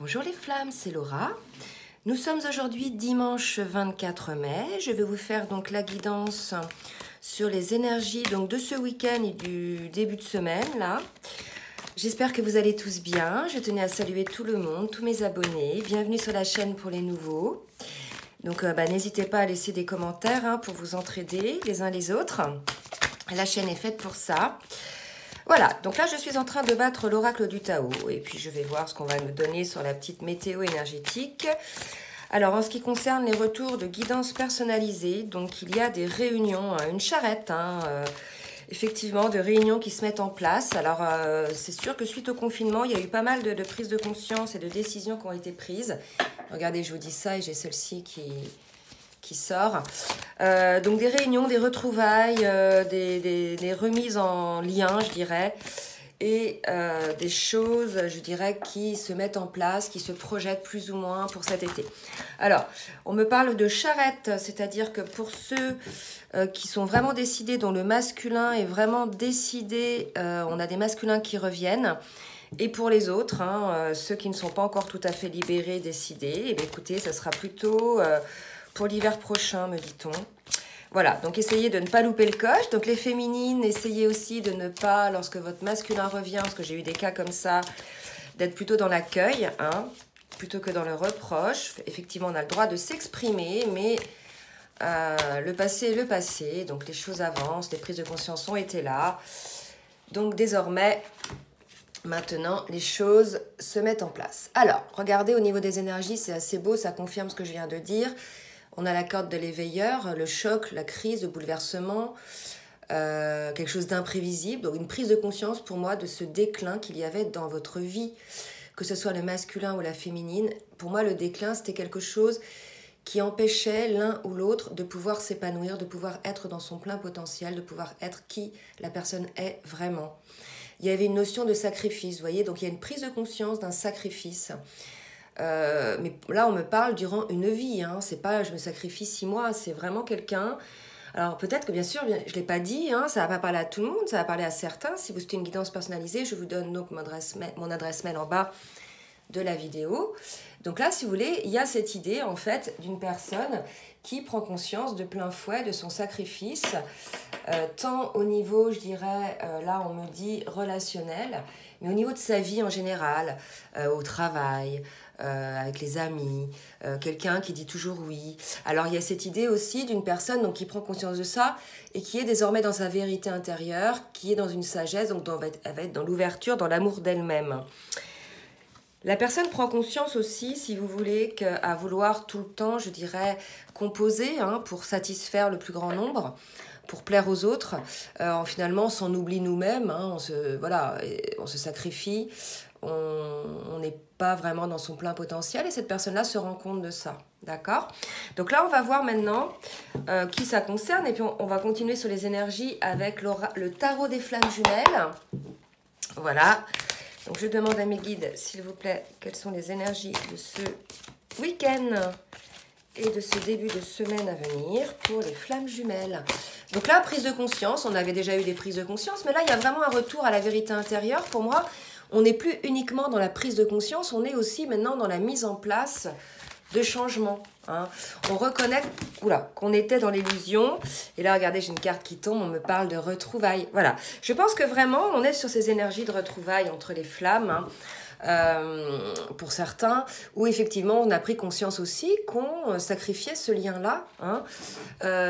Bonjour les flammes, c'est Laura. Nous sommes aujourd'hui dimanche 24 mai. Je vais vous faire donc la guidance sur les énergies donc de ce week-end et du début de semaine là. J'espère que vous allez tous bien. Je tenais à saluer tout le monde, tous mes abonnés. Bienvenue sur la chaîne pour les nouveaux. Donc n'hésitez pas à laisser des commentaires pour vous entraider les uns les autres. La chaîne est faite pour ça. Voilà, donc là je suis en train de battre l'oracle du Tao et puis je vais voir ce qu'on va me donner sur la petite météo énergétique. Alors en ce qui concerne les retours de guidance personnalisée, donc il y a des réunions, une charrette, effectivement de réunions qui se mettent en place. Alors c'est sûr que suite au confinement, il y a eu pas mal de prises de conscience et de décisions qui ont été prises. Regardez, je vous dis ça et j'ai celle-ci qui sort. Donc des réunions, des retrouvailles, des remises en lien, je dirais, et des choses, je dirais, qui se mettent en place, qui se projettent plus ou moins pour cet été. Alors, on me parle de charrette, c'est-à-dire que pour ceux qui sont vraiment décidés, dont le masculin est vraiment décidé, on a des masculins qui reviennent. Et pour les autres, ceux qui ne sont pas encore tout à fait libérés, décidés, eh bien, écoutez, ça sera plutôt pour l'hiver prochain, me dit-on. Voilà, donc essayez de ne pas louper le coche. Donc les féminines, essayez aussi de ne pas, lorsque votre masculin revient, parce que j'ai eu des cas comme ça, d'être plutôt dans l'accueil, plutôt que dans le reproche. Effectivement, on a le droit de s'exprimer, mais le passé est le passé. Donc les choses avancent, les prises de conscience ont été là. Donc désormais, maintenant, les choses se mettent en place. Alors, regardez au niveau des énergies, c'est assez beau, ça confirme ce que je viens de dire. On a la corde de l'éveilleur, le choc, la crise, le bouleversement, quelque chose d'imprévisible. Donc une prise de conscience pour moi de ce déclin qu'il y avait dans votre vie, que ce soit le masculin ou la féminine. Pour moi, le déclin, c'était quelque chose qui empêchait l'un ou l'autre de pouvoir s'épanouir, de pouvoir être dans son plein potentiel, de pouvoir être qui la personne est vraiment. Il y avait une notion de sacrifice, vous voyez, donc il y a une prise de conscience d'un sacrifice. Mais là, on me parle durant une vie, c'est pas je me sacrifie 6 mois, c'est vraiment quelqu'un. Alors peut-être que bien sûr, je ne l'ai pas dit, ça va pas parler à tout le monde, ça va parler à certains. Si vous souhaitez une guidance personnalisée, je vous donne donc mon adresse mail en bas de la vidéo. Donc là, si vous voulez, il y a cette idée en fait d'une personne qui prend conscience de plein fouet de son sacrifice, tant au niveau, je dirais, là on me dit relationnel, mais au niveau de sa vie en général, au travail, avec les amis, quelqu'un qui dit toujours oui. Alors il y a cette idée aussi d'une personne donc, qui prend conscience de ça et qui est désormais dans sa vérité intérieure, qui est dans une sagesse, donc elle va être dans l'ouverture, dans l'amour d'elle-même. La personne prend conscience aussi, si vous voulez, qu'à vouloir tout le temps, je dirais, composer pour satisfaire le plus grand nombre, pour plaire aux autres, finalement, on s'en oublie nous-mêmes, on se sacrifie, on n'est pas vraiment dans son plein potentiel et cette personne-là se rend compte de ça, d'accord? Donc là, on va voir maintenant qui ça concerne et puis on va continuer sur les énergies avec le tarot des flammes jumelles. Voilà. Donc, je demande à mes guides, s'il vous plaît, quelles sont les énergies de ce week-end et de ce début de semaine à venir pour les flammes jumelles. Donc là, prise de conscience, on avait déjà eu des prises de conscience, mais là, il y a vraiment un retour à la vérité intérieure. Pour moi, on n'est plus uniquement dans la prise de conscience, on est aussi maintenant dans la mise en place de changements. On reconnaît qu'on était dans l'illusion. Et là, regardez, j'ai une carte qui tombe, on me parle de retrouvailles. Voilà, je pense que vraiment, on est sur ces énergies de retrouvailles entre les flammes, pour certains, où effectivement, on a pris conscience aussi qu'on sacrifiait ce lien-là.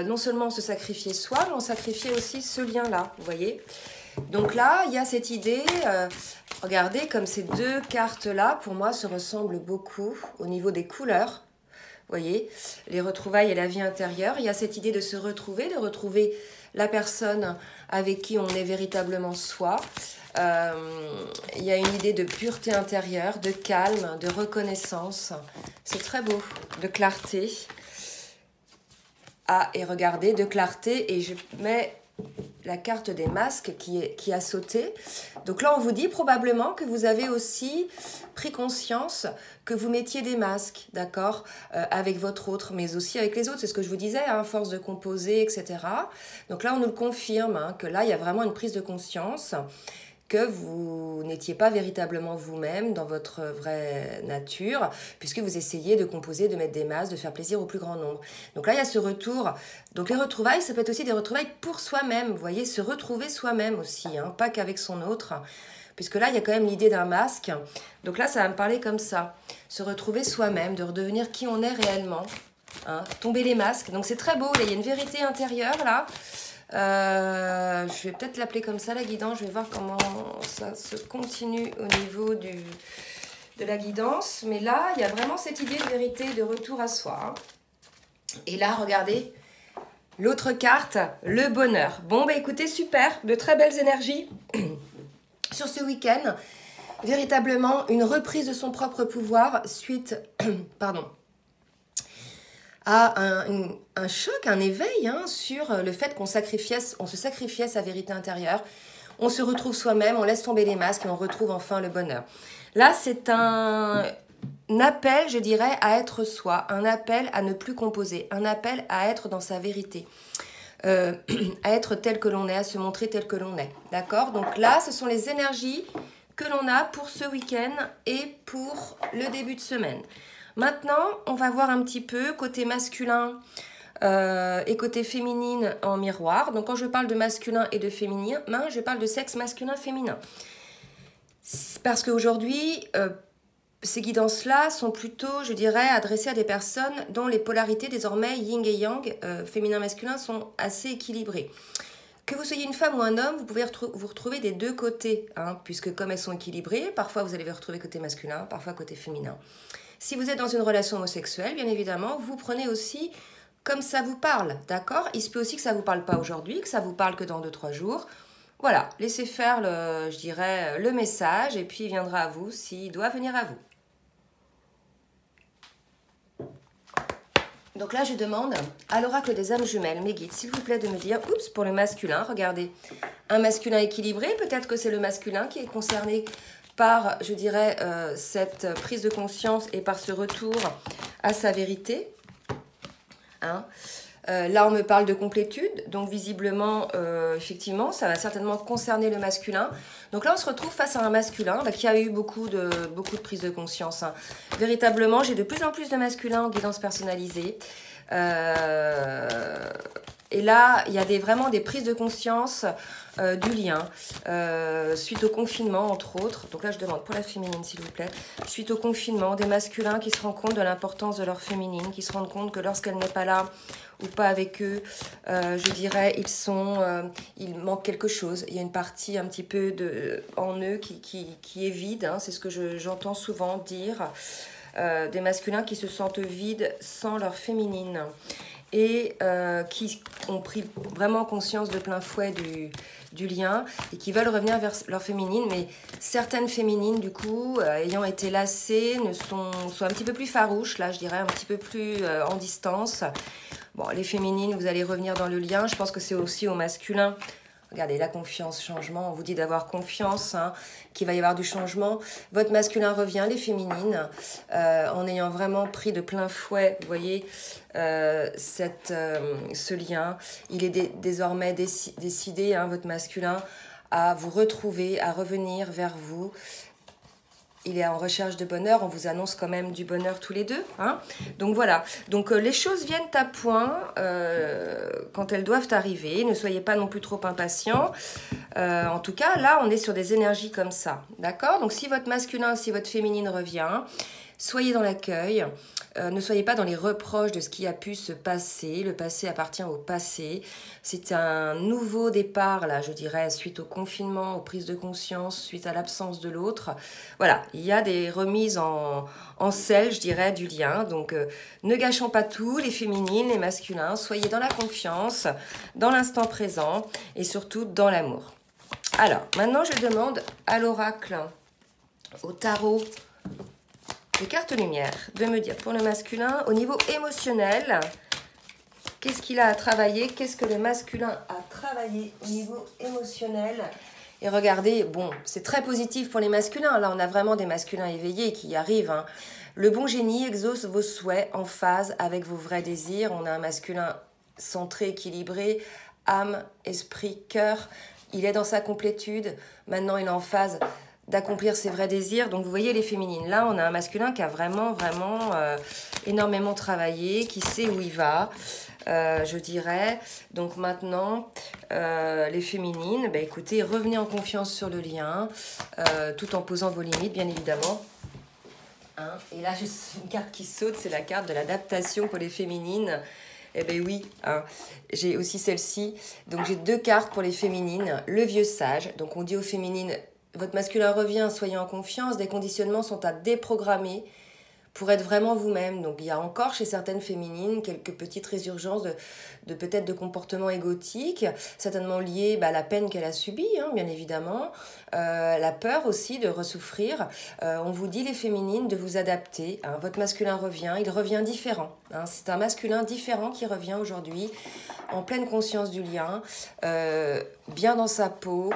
Non seulement on se sacrifiait soi, mais on sacrifiait aussi ce lien-là, vous voyez. Donc là, il y a cette idée, regardez comme ces deux cartes-là, pour moi, se ressemblent beaucoup au niveau des couleurs. Vous voyez, les retrouvailles et la vie intérieure. Il y a cette idée de se retrouver, de retrouver la personne avec qui on est véritablement soi. Il y a une idée de pureté intérieure, de calme, de reconnaissance. C'est très beau, de clarté. Et regardez, de clarté, et je mets la carte des masques qui a sauté. Donc là, on vous dit probablement que vous avez aussi pris conscience que vous mettiez des masques, d'accord, avec votre autre, mais aussi avec les autres. C'est ce que je vous disais, force de composer, etc. Donc là, on nous le confirme, que là, il y a vraiment une prise de conscience que vous n'étiez pas véritablement vous-même dans votre vraie nature, puisque vous essayez de composer, de mettre des masses, de faire plaisir au plus grand nombre. Donc là, il y a ce retour. Donc les retrouvailles, ça peut être aussi des retrouvailles pour soi-même, vous voyez, se retrouver soi-même aussi, hein, pas qu'avec son autre, puisque là, il y a quand même l'idée d'un masque. Donc là, ça va me parler comme ça, se retrouver soi-même, de redevenir qui on est réellement, hein, tomber les masques. Donc c'est très beau, là, il y a une vérité intérieure, là. Je vais peut-être l'appeler comme ça, la guidance. Je vais voir comment ça se continue au niveau de la guidance. Mais là, il y a vraiment cette idée de vérité, de retour à soi. Et là, regardez, l'autre carte, le bonheur. Bon, bah écoutez, super, de très belles énergies sur ce week-end. Véritablement, une reprise de son propre pouvoir suite, pardon, à un choc, un éveil, hein, sur le fait qu'on se sacrifiait à sa vérité intérieure. On se retrouve soi-même, on laisse tomber les masques et on retrouve enfin le bonheur. Là, c'est un appel, je dirais, à être soi, un appel à ne plus composer, un appel à être dans sa vérité, à être tel que l'on est, à se montrer tel que l'on est. D'accord? Donc là, ce sont les énergies que l'on a pour ce week-end et pour le début de semaine. Maintenant, on va voir un petit peu côté masculin et côté féminine en miroir. Donc, quand je parle de masculin et de féminin, je parle de sexe masculin-féminin. Parce qu'aujourd'hui, ces guidances-là sont plutôt, je dirais, adressées à des personnes dont les polarités désormais, yin et yang, féminin-masculin, sont assez équilibrées. Que vous soyez une femme ou un homme, vous pouvez vous retrouver des deux côtés, hein, puisque comme elles sont équilibrées, parfois vous allez vous retrouver côté masculin, parfois côté féminin. Si vous êtes dans une relation homosexuelle, bien évidemment, vous prenez aussi comme ça vous parle, d'accord? Il se peut aussi que ça ne vous parle pas aujourd'hui, que ça vous parle que dans 2-3 jours. Voilà, laissez faire, je dirais, le message, et puis il viendra à vous s'il doit venir à vous. Donc là, je demande à l'oracle des âmes jumelles, mes guides, s'il vous plaît, de me dire, oups, pour le masculin, regardez, un masculin équilibré, peut-être que c'est le masculin qui est concerné par, je dirais, cette prise de conscience et par ce retour à sa vérité. Hein. Là, on me parle de complétude, donc visiblement, effectivement, ça va certainement concerner le masculin. Donc là, on se retrouve face à un masculin qui a eu beaucoup de prise de conscience. Hein. Véritablement, j'ai de plus en plus de masculins en guidance personnalisée. Et là, il y a vraiment des prises de conscience du lien, suite au confinement, entre autres. Donc là, je demande pour la féminine, s'il vous plaît. Suite au confinement, des masculins qui se rendent compte de l'importance de leur féminine, qui se rendent compte que lorsqu'elle n'est pas là ou pas avec eux, je dirais, il manque quelque chose. Il y a une partie un petit peu en eux qui est vide. Hein, c'est ce que j'entends souvent dire. Des masculins qui se sentent vides sans leur féminine. Et qui ont pris vraiment conscience de plein fouet du lien et qui veulent revenir vers leur féminine. Mais certaines féminines, du coup, ayant été lassées, sont un petit peu plus farouches, là, je dirais, un petit peu plus en distance. Bon, les féminines, vous allez revenir dans le lien. Je pense que c'est aussi au masculin. Regardez, la confiance, changement, on vous dit d'avoir confiance, hein, qu'il va y avoir du changement. Votre masculin revient, les féminines, en ayant vraiment pris de plein fouet, vous voyez, ce lien. Il est désormais décidé, hein, votre masculin, à vous retrouver, à revenir vers vous. Il est en recherche de bonheur, on vous annonce quand même du bonheur tous les deux. Hein. Donc voilà, donc les choses viennent à point quand elles doivent arriver. Ne soyez pas non plus trop impatients. En tout cas, là, on est sur des énergies comme ça. D'accord? Donc si votre masculin, si votre féminine revient, soyez dans l'accueil. Ne soyez pas dans les reproches de ce qui a pu se passer. Le passé appartient au passé. C'est un nouveau départ, là, je dirais, suite au confinement, aux prises de conscience, suite à l'absence de l'autre. Voilà, il y a des remises en selle, je dirais, du lien. Donc, ne gâchons pas tout, les féminines, les masculins. Soyez dans la confiance, dans l'instant présent et surtout dans l'amour. Alors, maintenant, je demande à l'oracle, au tarot, les cartes lumière, de me dire pour le masculin, au niveau émotionnel, qu'est-ce qu'il a à travailler, qu'est-ce que le masculin a travaillé au niveau émotionnel. Et regardez, bon, c'est très positif pour les masculins. Là, on a vraiment des masculins éveillés qui arrivent. Hein. Le bon génie exauce vos souhaits en phase avec vos vrais désirs. On a un masculin centré, équilibré, âme, esprit, cœur, il est dans sa complétude. Maintenant, il est en phase d'accomplir ses vrais désirs. Donc, vous voyez les féminines. Là, on a un masculin qui a vraiment énormément travaillé, qui sait où il va, je dirais. Donc, maintenant, les féminines, bah, écoutez, revenez en confiance sur le lien, tout en posant vos limites, bien évidemment. Hein, et là, j'ai une carte qui saute, c'est la carte de l'adaptation pour les féminines. Eh bien oui, hein, j'ai aussi celle-ci. Donc j'ai 2 cartes pour les féminines. Le vieux sage. Donc on dit aux féminines, votre masculin revient, soyez en confiance. Des conditionnements sont à déprogrammer pour être vraiment vous-même. Donc il y a encore chez certaines féminines quelques petites résurgences de peut-être de comportements égotiques, certainement liées à la peine qu'elle a subie, hein, bien évidemment. La peur aussi de ressouffrir. On vous dit les féminines de vous adapter. Hein. Votre masculin revient, il revient différent. Hein. C'est un masculin différent qui revient aujourd'hui, en pleine conscience du lien, bien dans sa peau,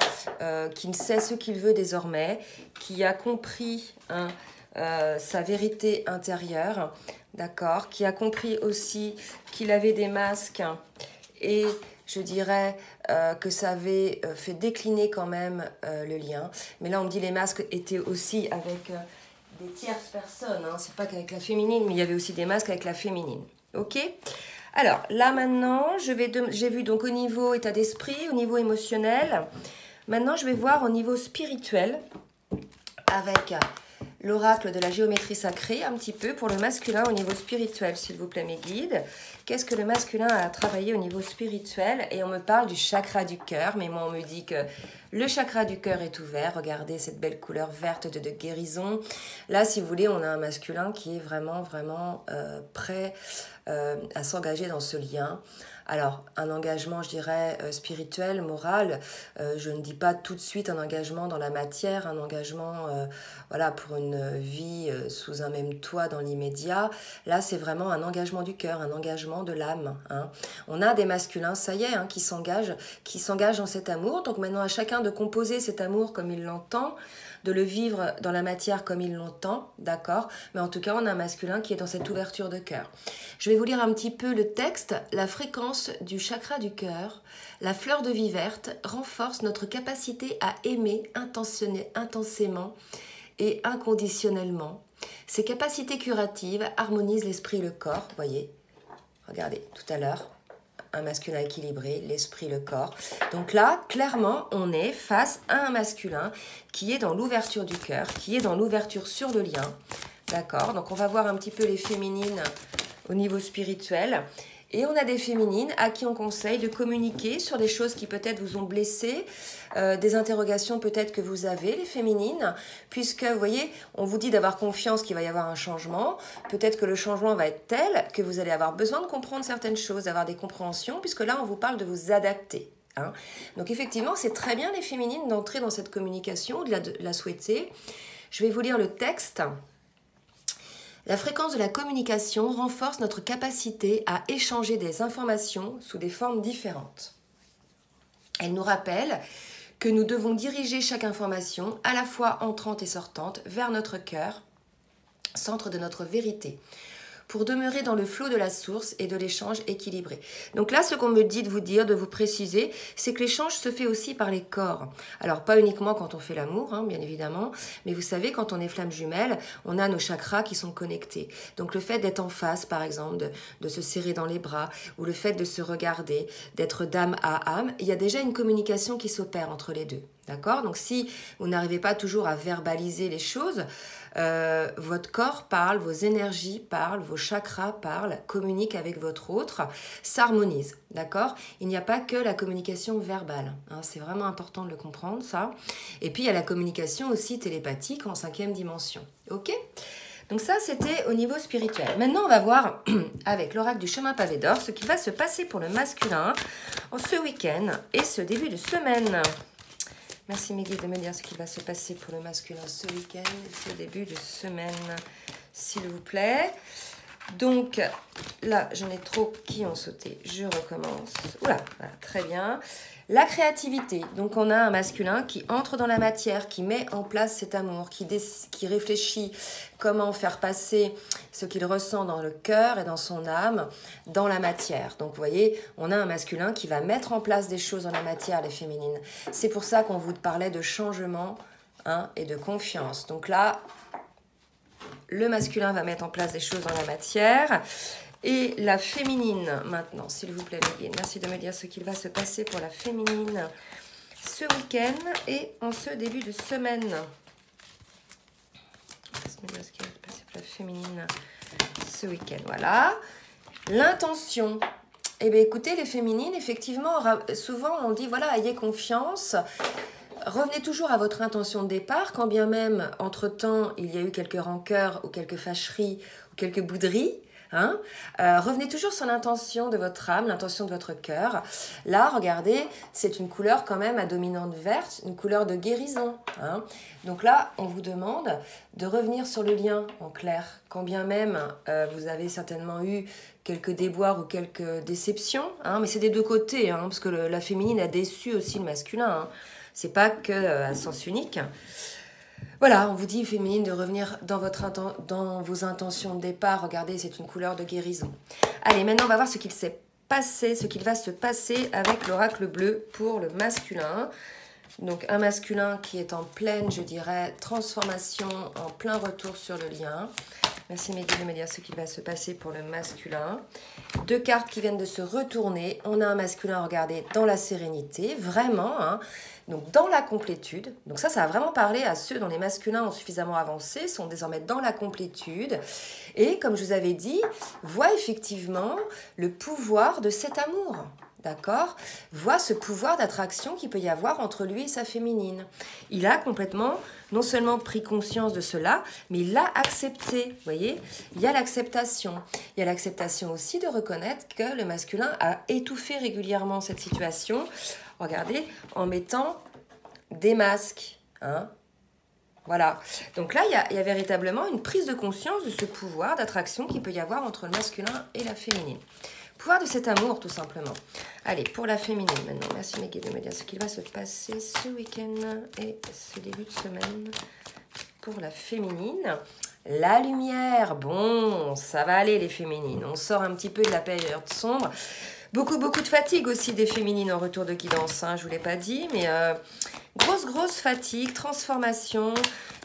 qui ne sait ce qu'il veut désormais, qui a compris... Hein, sa vérité intérieure, d'accord, qui a compris aussi qu'il avait des masques et je dirais que ça avait fait décliner quand même le lien. Mais là, on me dit les masques étaient aussi avec des tierces personnes, hein. C'est pas qu'avec la féminine, mais il y avait aussi des masques avec la féminine. Ok ? Alors, là maintenant, j'ai vu donc au niveau état d'esprit, au niveau émotionnel. Maintenant, je vais voir au niveau spirituel avec... l'oracle de la géométrie sacrée, un petit peu pour le masculin au niveau spirituel, s'il vous plaît, mes guides. Qu'est-ce que le masculin a travaillé au niveau spirituel? Et on me parle du chakra du cœur, mais moi, on me dit que le chakra du cœur est ouvert. Regardez cette belle couleur verte de guérison. Là, si vous voulez, on a un masculin qui est vraiment prêt à s'engager dans ce lien. Alors, un engagement, je dirais, spirituel, moral, je ne dis pas tout de suite un engagement dans la matière, un engagement pour une vie sous un même toit dans l'immédiat. Là, c'est vraiment un engagement du cœur, un engagement de l'âme. Hein. On a des masculins, ça y est, hein, qui s'engagent dans cet amour. Donc maintenant, à chacun de composer cet amour comme il l'entend, de le vivre dans la matière comme il l'entend, d'accord? Mais en tout cas, on a un masculin qui est dans cette ouverture de cœur. Je vais vous lire un petit peu le texte. La fréquence du chakra du cœur, la fleur de vie verte, renforce notre capacité à aimer intensément et inconditionnellement. Ces capacités curatives harmonisent l'esprit et le corps. Voyez, regardez, tout à l'heure, un masculin équilibré, l'esprit, le corps. Donc là, clairement, on est face à un masculin qui est dans l'ouverture du cœur, qui est dans l'ouverture sur le lien. D'accord? Donc on va voir un petit peu les féminines au niveau spirituel. Et on a des féminines à qui on conseille de communiquer sur des choses qui peut-être vous ont blessé, des interrogations peut-être que vous avez, les féminines, puisque, vous voyez, on vous dit d'avoir confiance qu'il va y avoir un changement. Peut-être que le changement va être tel que vous allez avoir besoin de comprendre certaines choses, d'avoir des compréhensions, puisque là, on vous parle de vous adapter. Hein. Donc, effectivement, c'est très bien, les féminines, d'entrer dans cette communication, de la souhaiter. Je vais vous lire le texte. La fréquence de la communication renforce notre capacité à échanger des informations sous des formes différentes. Elle nous rappelle que nous devons diriger chaque information, à la fois entrante et sortante, vers notre cœur, centre de notre vérité, pour demeurer dans le flot de la source et de l'échange équilibré. Donc là, ce qu'on me dit de vous dire, de vous préciser, c'est que l'échange se fait aussi par les corps. Alors, pas uniquement quand on fait l'amour, hein, bien évidemment, mais vous savez, quand on est flamme jumelle, on a nos chakras qui sont connectés. Donc, le fait d'être en face, par exemple, de se serrer dans les bras, ou le fait de se regarder, d'être d'âme à âme, il y a déjà une communication qui s'opère entre les deux. D'accord? Donc, si vous n'arrivez pas toujours à verbaliser les choses, votre corps parle, vos énergies parlent, vos chakras parlent, communiquent avec votre autre, s'harmonisent, d'accord? Il n'y a pas que la communication verbale, hein, c'est vraiment important de le comprendre, ça. Et puis, il y a la communication aussi télépathique en 5e dimension, ok? Donc ça, c'était au niveau spirituel. Maintenant, on va voir avec l'oracle du chemin pavé d'or ce qui va se passer pour le masculin ce week-end et ce début de semaine. Merci mes guides de me dire ce qui va se passer pour le masculin ce week-end et ce début de semaine, s'il vous plaît. Donc là, j'en ai trop qui ont sauté. Je recommence. Oula, voilà, très bien. La créativité. Donc on a un masculin qui entre dans la matière, qui met en place cet amour, qui réfléchit comment faire passer ce qu'il ressent dans le cœur et dans son âme, dans la matière. Donc vous voyez, on a un masculin qui va mettre en place des choses dans la matière, les féminines. C'est pour ça qu'on vous parlait de changement, hein, et de confiance. Donc là, le masculin va mettre en place des choses dans la matière. Et la féminine, maintenant, s'il vous plaît, mes guides, merci de me dire ce qu'il va se passer pour la féminine ce week-end et en ce début de semaine. Laisse-moi ce qu'il va se passer pour la féminine ce week-end. Voilà. L'intention. Eh bien, écoutez, les féminines, effectivement, souvent, on dit, voilà, ayez confiance. Revenez toujours à votre intention de départ, quand bien même, entre-temps, il y a eu quelques rancœurs ou quelques fâcheries ou quelques bouderies. Hein, revenez toujours sur l'intention de votre âme, l'intention de votre cœur. Là, regardez, c'est une couleur quand même à dominante verte, une couleur de guérison. Hein. Donc là, on vous demande de revenir sur le lien en clair. Quand bien même vous avez certainement eu quelques déboires ou quelques déceptions, hein, mais c'est des deux côtés, hein, parce que la féminine a déçu aussi le masculin. Hein. C'est pas que à sens unique. Voilà, on vous dit, féminine, de revenir dans vos intentions de départ. Regardez, c'est une couleur de guérison. Allez, maintenant, on va voir ce qu'il s'est passé, ce qu'il va se passer avec l'oracle bleu pour le masculin. Donc, un masculin qui est en pleine, je dirais, transformation, en plein retour sur le lien. Merci Mehdi de me dire ce qui va se passer pour le masculin. Deux cartes qui viennent de se retourner. On a un masculin, regardez, dans la sérénité, vraiment, hein, donc dans la complétude. Donc ça va vraiment parler à ceux dont les masculins ont suffisamment avancé, sont désormais dans la complétude. Et comme je vous avais dit, voit effectivement le pouvoir de cet amour. D'accord? Voit ce pouvoir d'attraction qu'il peut y avoir entre lui et sa féminine. Il a complètement, non seulement pris conscience de cela, mais il l'a accepté. Vous voyez? Il y a l'acceptation. Il y a l'acceptation aussi de reconnaître que le masculin a étouffé régulièrement cette situation. Regardez, en mettant des masques. Hein? Voilà. Donc là, il y a véritablement une prise de conscience de ce pouvoir d'attraction qu'il peut y avoir entre le masculin et la féminine. Pouvoir de cet amour, tout simplement. Allez, pour la féminine maintenant. Merci mes guides de me dire ce qu'il va se passer ce week-end et ce début de semaine pour la féminine. La lumière, bon, ça va aller les féminines. On sort un petit peu de la période sombre. Beaucoup de fatigue aussi des féminines en retour de guidance, hein, je ne vous l'ai pas dit, mais grosse fatigue, transformation,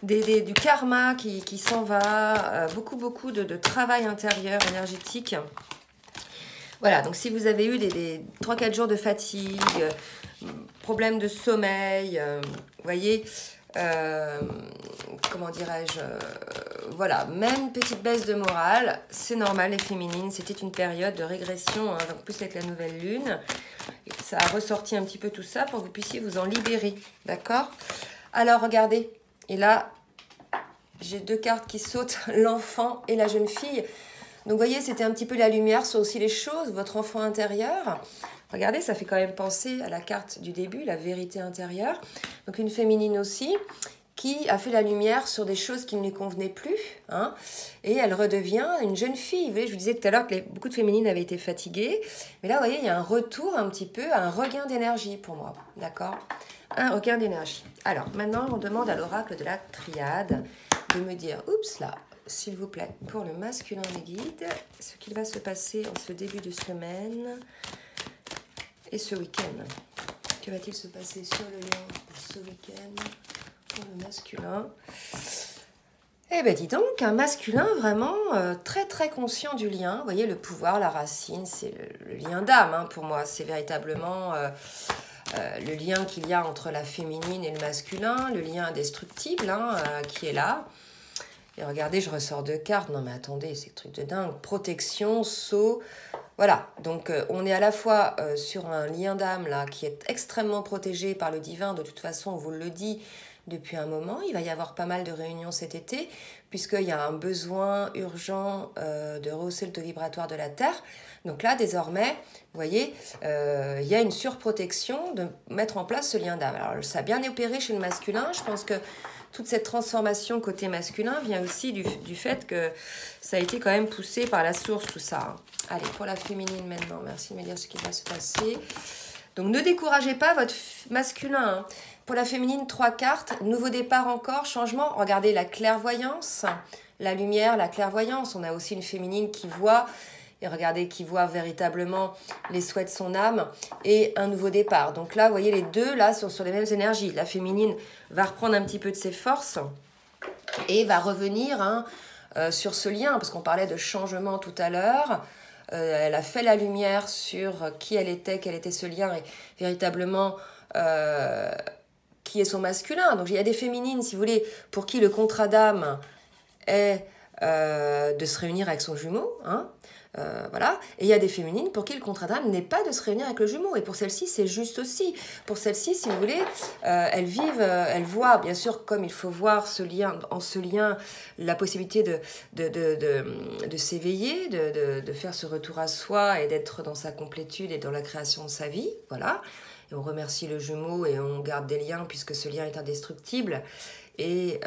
du karma qui s'en va, beaucoup de travail intérieur énergétique. Voilà, donc si vous avez eu des 3-4 jours de fatigue, problèmes de sommeil, vous voyez, comment dirais-je, voilà, même petite baisse de morale, c'est normal les féminines, c'était une période de régression, hein, en plus avec la nouvelle lune, ça a ressorti un petit peu tout ça pour que vous puissiez vous en libérer, d'accord? Alors regardez, et là, j'ai deux cartes qui sautent, l'enfant et la jeune fille. Donc, vous voyez, c'était un petit peu la lumière sur aussi les choses, votre enfant intérieur. Regardez, ça fait quand même penser à la carte du début, la vérité intérieure. Donc, une féminine aussi, qui a fait la lumière sur des choses qui ne lui convenaient plus. Hein, et elle redevient une jeune fille. Vous voyez, je vous disais tout à l'heure que beaucoup de féminines avaient été fatiguées. Mais là, vous voyez, il y a un retour un petit peu, un regain d'énergie pour moi. D'accord? Un regain d'énergie. Alors, maintenant, on demande à l'oracle de la triade de me dire, oups là, s'il vous plaît, pour le masculin des guides, ce qu'il va se passer en ce début de semaine et ce week-end. Que va-t-il se passer sur le lien ce week-end pour le masculin? Eh bien, dis donc, un masculin vraiment très conscient du lien. Vous voyez, le pouvoir, la racine, c'est le lien d'âme, hein, pour moi. C'est véritablement le lien qu'il y a entre la féminine et le masculin, le lien indestructible, hein, qui est là. Et regardez, je ressors deux cartes. Non mais attendez, c'est un truc de dingue. Protection, saut. Voilà, donc on est à la fois sur un lien d'âme là qui est extrêmement protégé par le divin. De toute façon, on vous le dit depuis un moment. Il va y avoir pas mal de réunions cet été, puisqu'il y a un besoin urgent de rehausser le taux vibratoire de la Terre. Donc là, désormais, vous voyez, il y a une surprotection de mettre en place ce lien d'âme. Alors ça a bien opéré chez le masculin. Je pense que toute cette transformation côté masculin vient aussi du fait que ça a été quand même poussé par la source, tout ça. Hein. Allez, pour la féminine maintenant, merci de me dire ce qui va se passer. Donc, ne découragez pas votre masculin. Hein. Pour la féminine, 3 cartes. Nouveau départ encore, changement. Regardez la clairvoyance, la lumière, la clairvoyance. On a aussi une féminine qui voit. Et regardez, qui voit véritablement les souhaits de son âme et un nouveau départ. Donc là, vous voyez, les deux, là, sont sur les mêmes énergies. La féminine va reprendre un petit peu de ses forces et va revenir hein, sur ce lien. Parce qu'on parlait de changement tout à l'heure. Elle a fait la lumière sur qui elle était, quel était ce lien et véritablement qui est son masculin. Donc il y a des féminines, si vous voulez, pour qui le contrat d'âme est de se réunir avec son jumeau. Hein, voilà. Et il y a des féminines pour qui le contrat d'âme n'est pas de se réunir avec le jumeau. Et pour celles-ci, c'est juste aussi. Pour celles-ci, si vous voulez, elles vivent, elles voient, bien sûr, comme il faut voir ce lien, en ce lien, la possibilité de s'éveiller, de faire ce retour à soi et d'être dans sa complétude et dans la création de sa vie. Voilà. Et on remercie le jumeau et on garde des liens puisque ce lien est indestructible. Et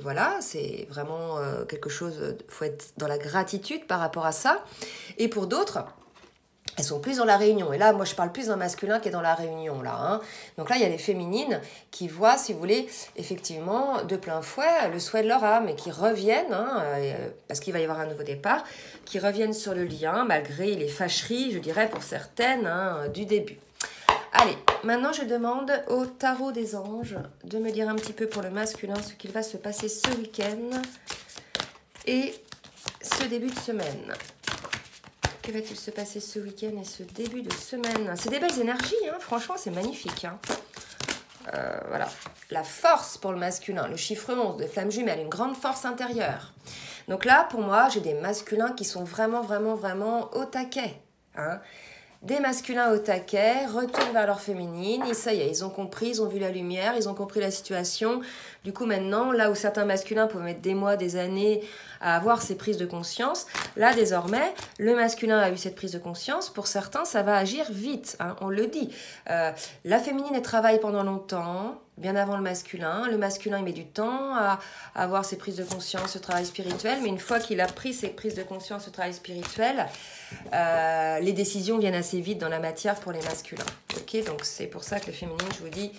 voilà, c'est vraiment quelque chose, il faut être dans la gratitude par rapport à ça. Et pour d'autres, elles sont plus dans la réunion. Et là, moi, je parle plus d'un masculin qui est dans la réunion. Là, hein. Donc là, il y a les féminines qui voient, si vous voulez, effectivement, de plein fouet, le souhait de leur âme et qui reviennent, hein, parce qu'il va y avoir un nouveau départ, qui reviennent sur le lien, malgré les fâcheries, je dirais, pour certaines, hein, du début. Allez, maintenant je demande au tarot des anges de me dire un petit peu pour le masculin ce qu'il va se passer ce week-end et ce début de semaine. Que va-t-il se passer ce week-end et ce début de semaine? C'est des belles énergies, hein, franchement c'est magnifique. Hein. Voilà, la force pour le masculin, le chiffre 11 de flamme jumelle, une grande force intérieure. Donc là, pour moi, j'ai des masculins qui sont vraiment, vraiment, vraiment au taquet. Hein. Des masculins au taquet, retournent vers leur féminine, et ça y est, ils ont compris, ils ont vu la lumière, ils ont compris la situation. Du coup, maintenant, là où certains masculins peuvent mettre des mois, des années à avoir ces prises de conscience, là, désormais, le masculin a eu cette prise de conscience. Pour certains, ça va agir vite, hein, on le dit. La féminine, elle travaille pendant longtemps, bien avant le masculin. Le masculin, il met du temps à avoir ses prises de conscience, ce travail spirituel. Mais une fois qu'il a pris ses prises de conscience, ce travail spirituel, les décisions viennent assez vite dans la matière pour les masculins. Okay, donc c'est pour ça que le féminin, je vous dis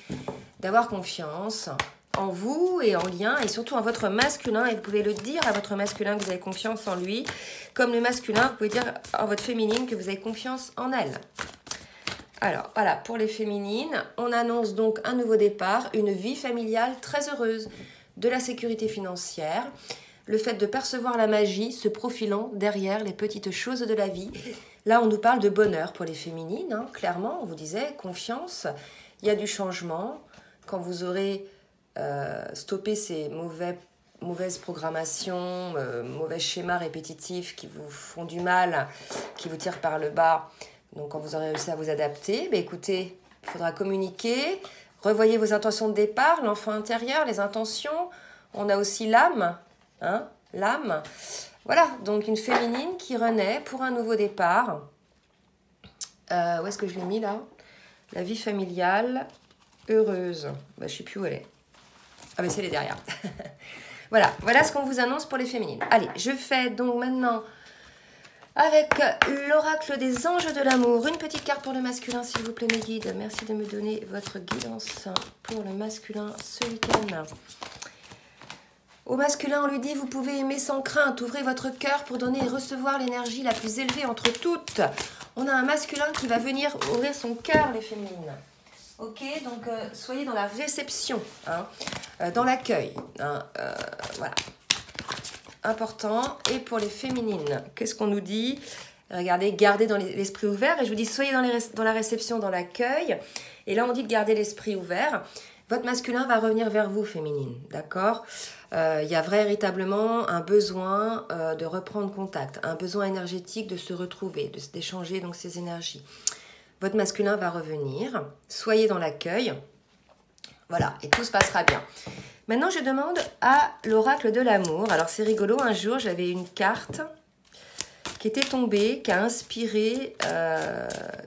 d'avoir confiance en vous et en lien et surtout en votre masculin. Et vous pouvez le dire à votre masculin que vous avez confiance en lui. Comme le masculin, vous pouvez dire à votre féminine que vous avez confiance en elle. Alors, voilà, pour les féminines, on annonce donc un nouveau départ, une vie familiale très heureuse, de la sécurité financière, le fait de percevoir la magie se profilant derrière les petites choses de la vie. Là, on nous parle de bonheur pour les féminines, hein, clairement, on vous disait, confiance, il y a du changement. Quand vous aurez stoppé ces mauvaises programmations, mauvais schémas répétitifs qui vous font du mal, qui vous tirent par le bas, donc quand vous aurez réussi à vous adapter, ben écoutez, il faudra communiquer, revoyez vos intentions de départ, l'enfant intérieur, les intentions, on a aussi l'âme, hein, l'âme. Voilà, donc une féminine qui renaît pour un nouveau départ. Où est-ce que je l'ai mis là? La vie familiale heureuse. Ben, je ne sais plus où elle est. Ah ben c'est elle est derrière. Voilà ce qu'on vous annonce pour les féminines. Allez, je fais donc maintenant avec l'oracle des anges de l'amour. Une petite carte pour le masculin, s'il vous plaît, mes guides. Merci de me donner votre guidance pour le masculin ce week-end. Au masculin, on lui dit, vous pouvez aimer sans crainte. Ouvrez votre cœur pour donner et recevoir l'énergie la plus élevée entre toutes. On a un masculin qui va venir ouvrir son cœur, les féminines. Ok, donc soyez dans la réception, hein, dans l'accueil. Hein, voilà. Important. Et pour les féminines, qu'est-ce qu'on nous dit? Regardez, gardez dans l'esprit ouvert. Et je vous dis, soyez dans la réception, dans l'accueil. Et là, on dit de garder l'esprit ouvert. Votre masculin va revenir vers vous, féminine. D'accord? Il y a véritablement un besoin de reprendre contact, un besoin énergétique de se retrouver, d'échanger donc ces énergies. Votre masculin va revenir. Soyez dans l'accueil. Voilà, et tout se passera bien. Maintenant, je demande à l'oracle de l'amour. Alors, c'est rigolo. Un jour, j'avais une carte qui était tombée, qui a inspiré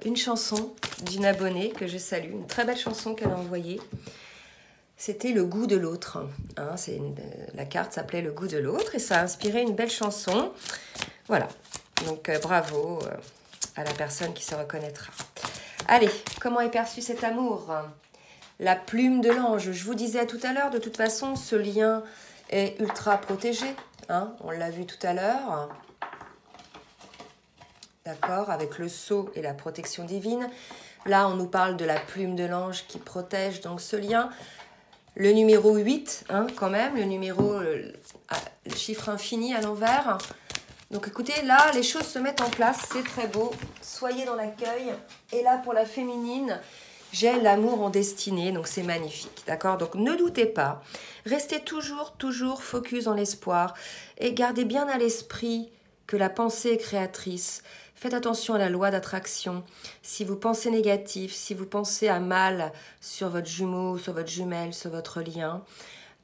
une chanson d'une abonnée que je salue. Une très belle chanson qu'elle a envoyée. c'était le goût de l'autre. Hein, la carte s'appelait le goût de l'autre et ça a inspiré une belle chanson. Voilà, donc bravo à la personne qui se reconnaîtra. Allez, comment est perçu cet amour? La plume de l'ange. Je vous disais tout à l'heure, de toute façon, ce lien est ultra protégé. Hein, on l'a vu tout à l'heure. D'accord, avec le sceau et la protection divine. Là, on nous parle de la plume de l'ange qui protège donc ce lien. Le numéro 8, hein, quand même, le chiffre infini à l'envers. Donc écoutez, là, les choses se mettent en place, c'est très beau. Soyez dans l'accueil. Et là, pour la féminine, j'ai l'amour en destinée, donc c'est magnifique, d'accord? Donc ne doutez pas, restez toujours focus dans l'espoir et gardez bien à l'esprit que la pensée est créatrice. Faites attention à la loi d'attraction. Si vous pensez négatif, si vous pensez à mal sur votre jumeau, sur votre jumelle, sur votre lien,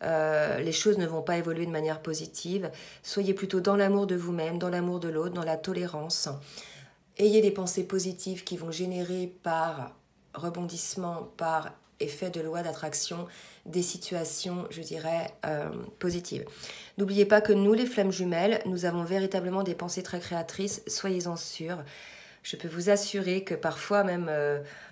les choses ne vont pas évoluer de manière positive. Soyez plutôt dans l'amour de vous-même, dans l'amour de l'autre, dans la tolérance. Ayez des pensées positives qui vont générer par rebondissement, par effet de loi d'attraction, des situations, je dirais, positives. N'oubliez pas que nous, les flammes jumelles, nous avons véritablement des pensées très créatrices, soyez-en sûrs. Je peux vous assurer que parfois même,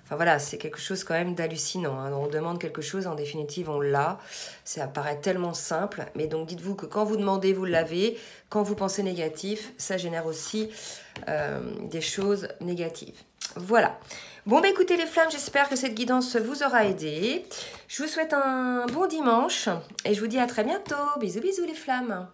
enfin voilà, c'est quelque chose quand même d'hallucinant. Hein. On demande quelque chose, en définitive, on l'a. Ça paraît tellement simple, mais donc dites-vous que quand vous demandez, vous l'avez. Quand vous pensez négatif, ça génère aussi des choses négatives. Voilà. Bon, bah écoutez les flammes, j'espère que cette guidance vous aura aidé. Je vous souhaite un bon dimanche et je vous dis à très bientôt. Bisous, bisous les flammes.